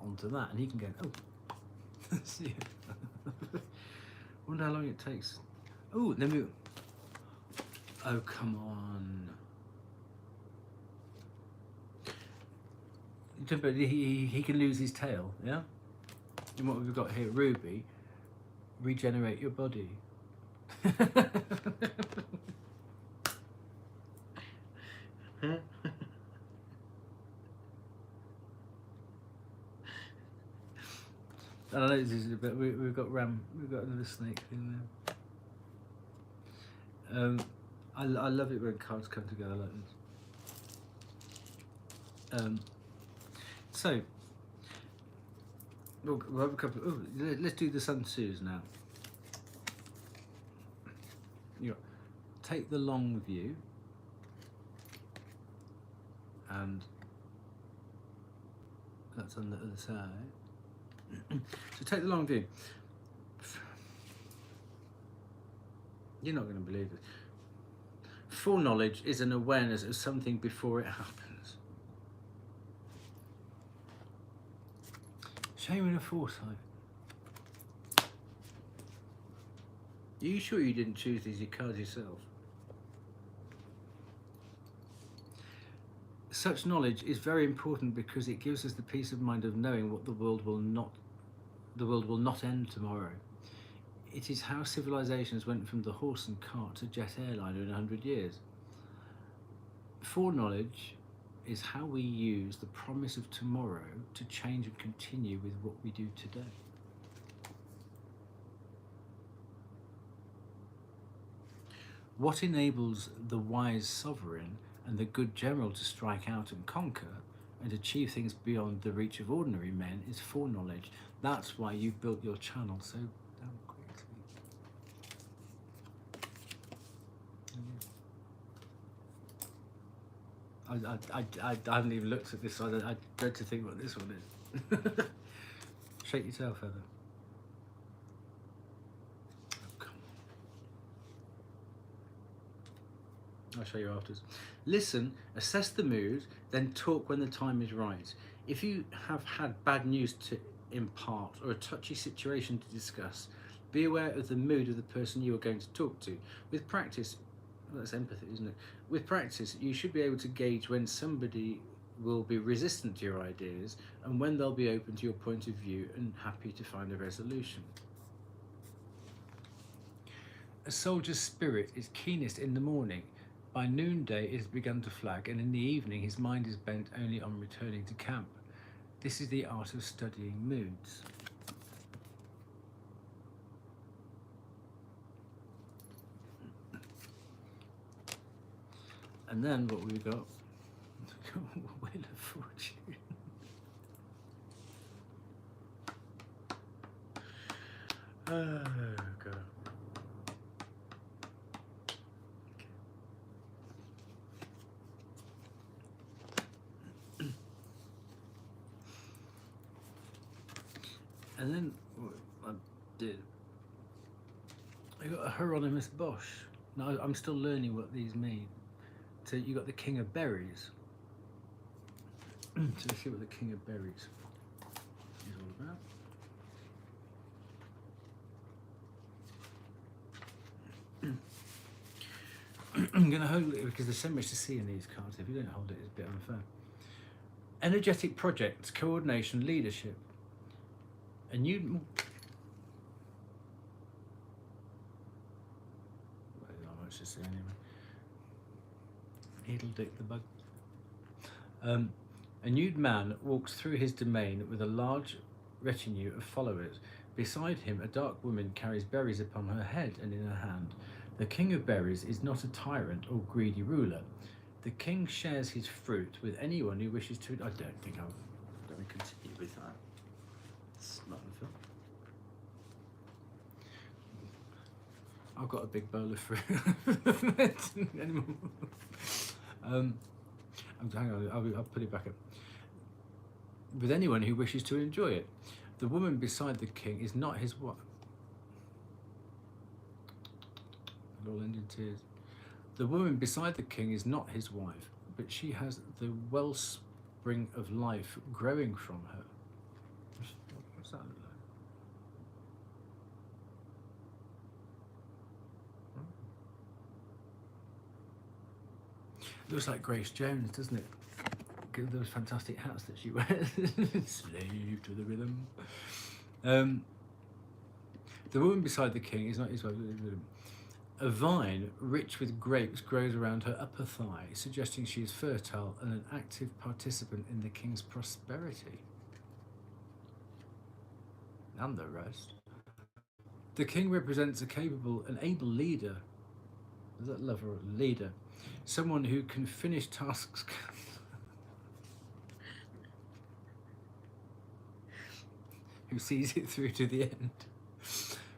onto that, and he can go, oh. See. Wonder how long it takes. Oh, then we. Oh, come on. But he can lose his tail, yeah? And what we've got here, Ruby, regenerate your body. I don't know, this is a bit, we've got another snake thing there. I love it when cards come together like this. So we'll have a couple. Oh, let's do the Sun Tzus now. You take the long view, and that's on the other side. So take the long view. You're not going to believe it. Foreknowledge is an awareness of something before it happens. Shame and a foresight. Are you sure you didn't choose these cards yourself? Such knowledge is very important because it gives us the peace of mind of knowing what the world will not end tomorrow. It is how civilizations went from the horse and cart to jet airliner in 100 years. Foreknowledge is how we use the promise of tomorrow to change and continue with what we do today. What enables the wise sovereign and the good general to strike out and conquer and achieve things beyond the reach of ordinary men is foreknowledge. That's why you've built your channel so damn quickly. I haven't even looked at this, so I dread to think what this one is. Shake your tail feather. Oh, come on. I'll show you afterwards. Listen, assess the mood, then talk when the time is right. If you have had bad news to impart or a touchy situation to discuss, be aware of the mood of the person you are going to talk to. With practice, well, that's empathy, isn't it? With practice, you should be able to gauge when somebody will be resistant to your ideas and when they'll be open to your point of view and happy to find a resolution. A soldier's spirit is keenest in the morning. By noonday it has begun to flag, and in the evening his mind is bent only on returning to camp. This is the art of studying moods. And then what we've got, Wheel of Fortune. Oh God. And then what I did, I got a Hieronymus Bosch. Now I'm still learning what these mean. So you got the King of Berries. So let's see what the King of Berries is all about. I'm going to hold it because there's so much to see in these cards. If you don't hold it, it's a bit unfair. Energetic projects, coordination, leadership. A new... Well, not much to see anyway. He'll dick the bug. A nude man walks through his domain with a large retinue of followers. Beside him, a dark woman carries berries upon her head and in her hand. The king of berries is not a tyrant or greedy ruler. The king shares his fruit with anyone who wishes to... I don't think I'll continue with that. It's not the film. I've got a big bowl of fruit. Hang on, I'll put it back up. With anyone who wishes to enjoy it. The woman beside the king is not his wife. It all ended in tears. The woman beside the king is not his wife, but she has the wellspring of life growing from her. What's that look like? Looks like Grace Jones, doesn't it? Those fantastic hats that she wears. Slave to the rhythm. The woman beside the king is not his wife. A vine rich with grapes grows around her upper thigh, suggesting she is fertile and an active participant in the king's prosperity. And the rest. The king represents a capable and able leader. Is that lover or leader? Someone who can finish tasks. Who sees it through to the end.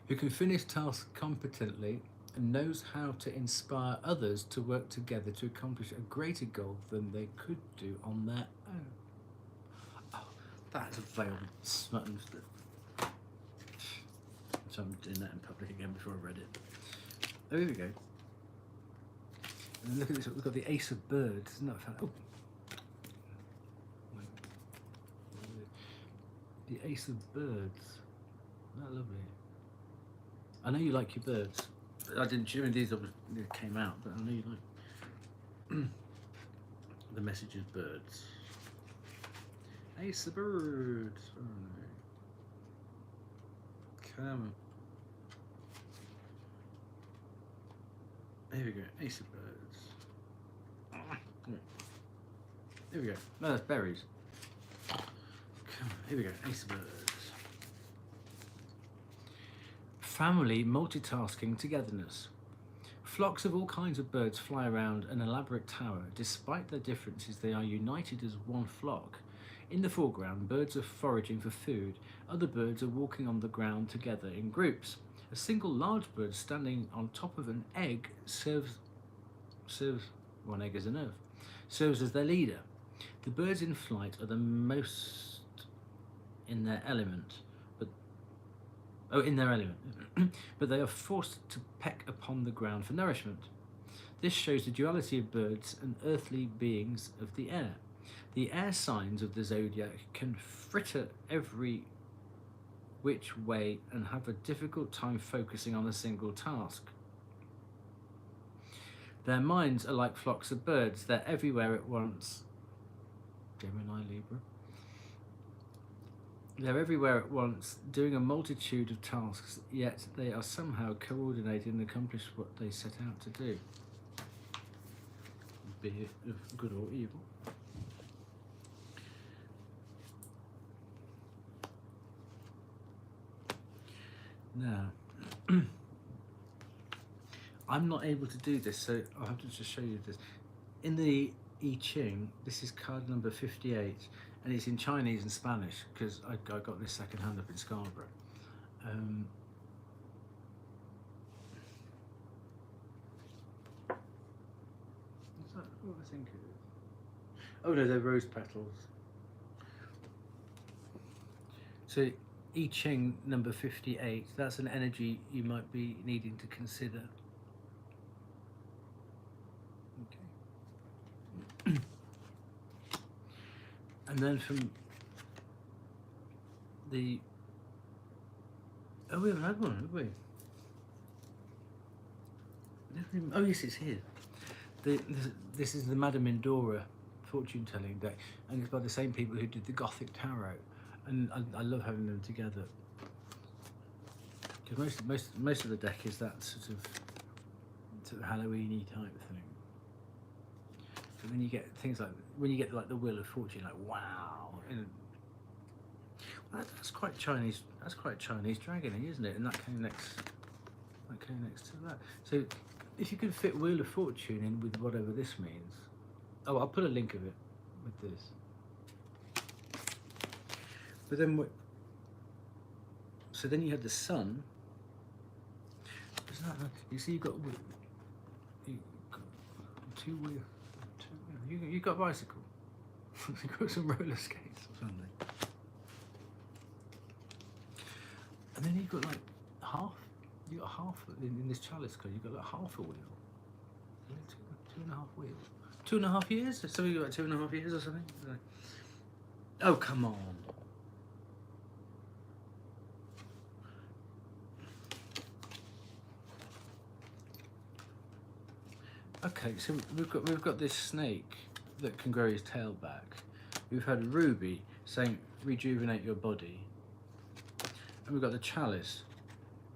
Who can finish tasks competently and knows how to inspire others to work together to accomplish a greater goal than they could do on their own. Oh, that's a veiled smutton. So I'm doing that in public again before I read it. Oh, here we go. And look at this, we've got the Ace of Birds. Isn't that fun? Oh. The Ace of Birds. Isn't that lovely? I know you like your birds. I didn't, I mean, these came out, but I know you like the message is birds. Ace of Birds. Oh, no. Come on. Here we go, Ace of Birds. Here we go. No, that's berries. Come on, here we go, Ace of Birds. Family multitasking togetherness. Flocks of all kinds of birds fly around an elaborate tower. Despite their differences, they are united as one flock. In the foreground, birds are foraging for food. Other birds are walking on the ground together in groups. A single large bird standing on top of an egg serves one egg as a nerve, serves as their leader. The birds in flight are the most in their element, but they are forced to peck upon the ground for nourishment. This shows the duality of birds and earthly beings of the air. The air signs of the zodiac can fritter every which way and have a difficult time focusing on a single task. Their minds are like flocks of birds. They're everywhere at once. Gemini, Libra. They're everywhere at once, doing a multitude of tasks, yet they are somehow coordinated and accomplish what they set out to do, be it of good or evil. Now, I'm not able to do this, so I'll have to just show you this. In the I Ching, this is card number 58, and it's in Chinese and Spanish, because I got this second hand up in Scarborough. Is that what I think it is? Oh no, they're rose petals. So I Ching number 58, that's an energy you might be needing to consider. Okay. And then from the... Oh, we haven't had one, have we? Oh yes, it's here. This is the Madame Indora fortune telling deck, and it's by the same people who did the Gothic Tarot, and I love having them together because most of the deck is that sort of Halloweeny type thing. So when you get things like the Wheel of Fortune, like wow, well, that's quite Chinese. That's quite Chinese dragoning, isn't it? And that came next. That came next to that. So if you could fit Wheel of Fortune in with whatever this means. Oh, I'll put a link of it with this. But then what? So then you had the sun. Isn't that, you see, you've got two wheels. You got a bicycle. You've got some roller skates or something. And then you've got like half. You got half in this chalice card. You've got like half a wheel. Two and a half wheels. 2.5 years? So you got like 2.5 years or something? Oh come on. Okay, so we've got this snake that can grow his tail back. We've had Ruby saying rejuvenate your body. And we've got the chalice,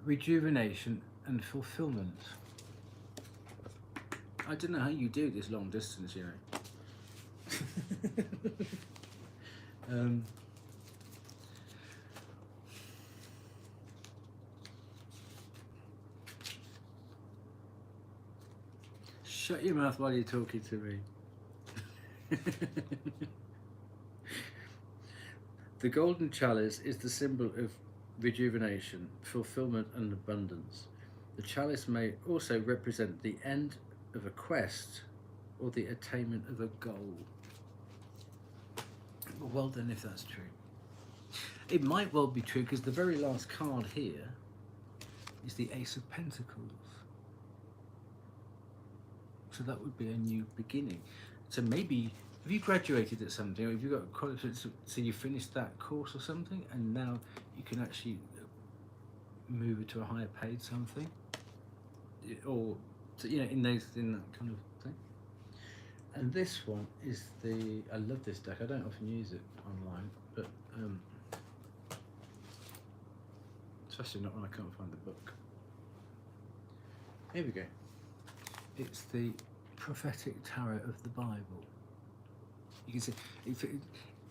rejuvenation and fulfillment. I don't know how you do this long distance, you know. Shut your mouth while you're talking to me. The golden chalice is the symbol of rejuvenation, fulfillment and abundance. The chalice may also represent the end of a quest or the attainment of a goal. Well then, if that's true. It might well be true because the very last card here is the Ace of Pentacles. So that would be a new beginning. So maybe, have you graduated at something, or have you got qualifications, so you finished that course or something, and now you can actually move it to a higher paid something, or you know, in that kind of thing. And this one is the, I love this deck. I don't often use it online, but especially not when I can't find the book. Here we go. It's the prophetic tarot of the Bible. You can see,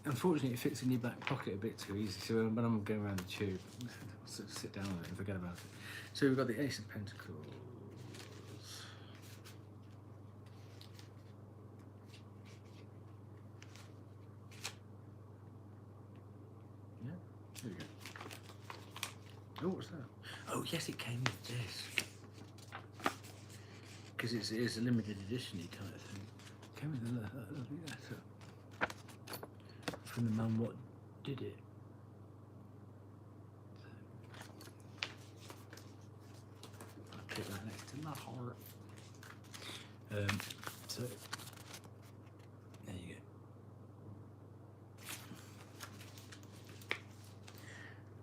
unfortunately it fits in your back pocket a bit too easy, so when I'm going around the tube, I'll sit down on it and forget about it. So we've got the Ace of Pentacles. Yeah, there we go. Oh, what's that? Oh yes, it came with this. Because it's a limited edition-y kind of thing. It came with a lovely letter from the man what did it. So, I'll put that next to my heart. So there you go.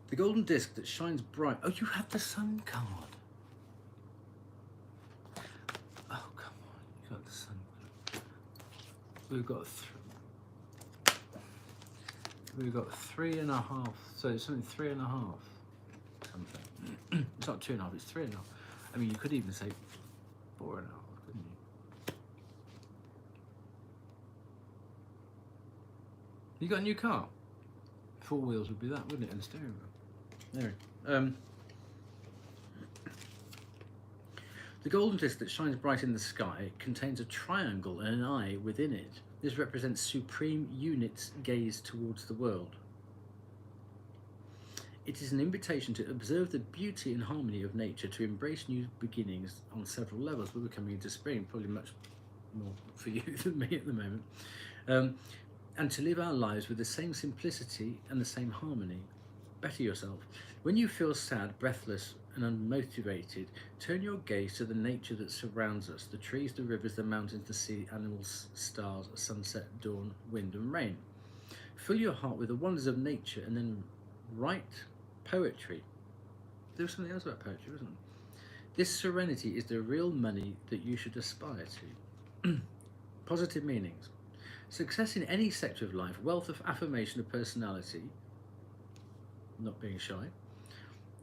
The golden disc that shines bright. Oh, you have the sun card. We've got 3.5, so it's something 3.5 something. It's not 2.5, it's 3.5. I mean, you could even say 4.5, couldn't you? You got a new car? 4 wheels would be that, wouldn't it, and a steering wheel? There. The golden disc that shines bright in the sky contains a triangle and an eye within it. This represents supreme unit's gaze towards the world. It is an invitation to observe the beauty and harmony of nature, to embrace new beginnings on several levels. We're coming into spring, probably much more for you than me at the moment. And to live our lives with the same simplicity and the same harmony. Better yourself. When you feel sad, breathless, and unmotivated, turn your gaze to the nature that surrounds us, the trees, the rivers, the mountains, the sea, animals, stars, sunset, dawn, wind and rain. Fill your heart with the wonders of nature and then write poetry. There was something else about poetry, wasn't there? This serenity is the real money that you should aspire to. Positive meanings. Success in any sector of life, wealth of affirmation of personality, not being shy,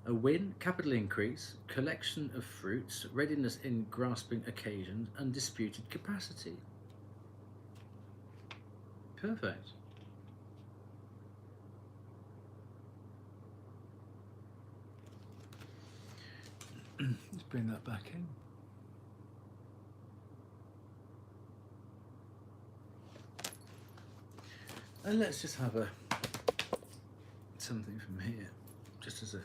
a win, capital increase, collection of fruits, readiness in grasping occasions, undisputed capacity. Perfect. Let's bring that back in. And let's just have something from here, just as a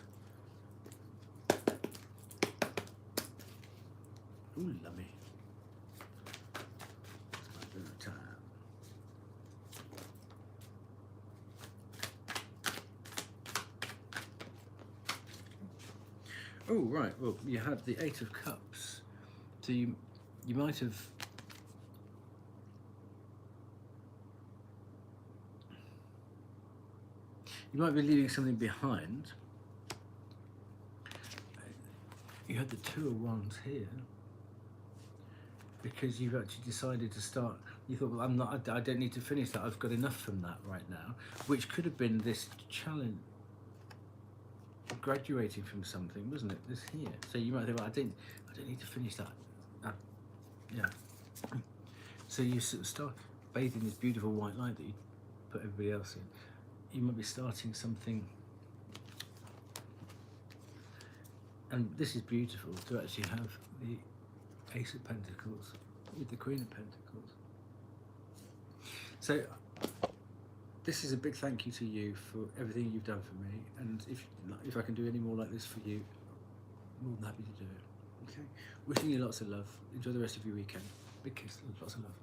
ooh, lummy. It's my blue time. Oh right, well you had the Eight of Cups, so you might have. You might be leaving something behind. You had the Two of Wands here because you've actually decided to start. You thought, well, I don't need to finish that. I've got enough from that right now, which could have been this challenge, graduating from something, wasn't it? This here. So you might think, well, I don't need to finish that. Yeah. So you sort of start bathing in this beautiful white light that you put everybody else in. You might be starting something, and this is beautiful to actually have the Ace of Pentacles with the Queen of Pentacles. So this is a big thank you to you for everything you've done for me, and if I can do any more like this for you, I'm more than happy to do it. Okay, wishing you lots of love. Enjoy the rest of your weekend. Big kiss, lots of love.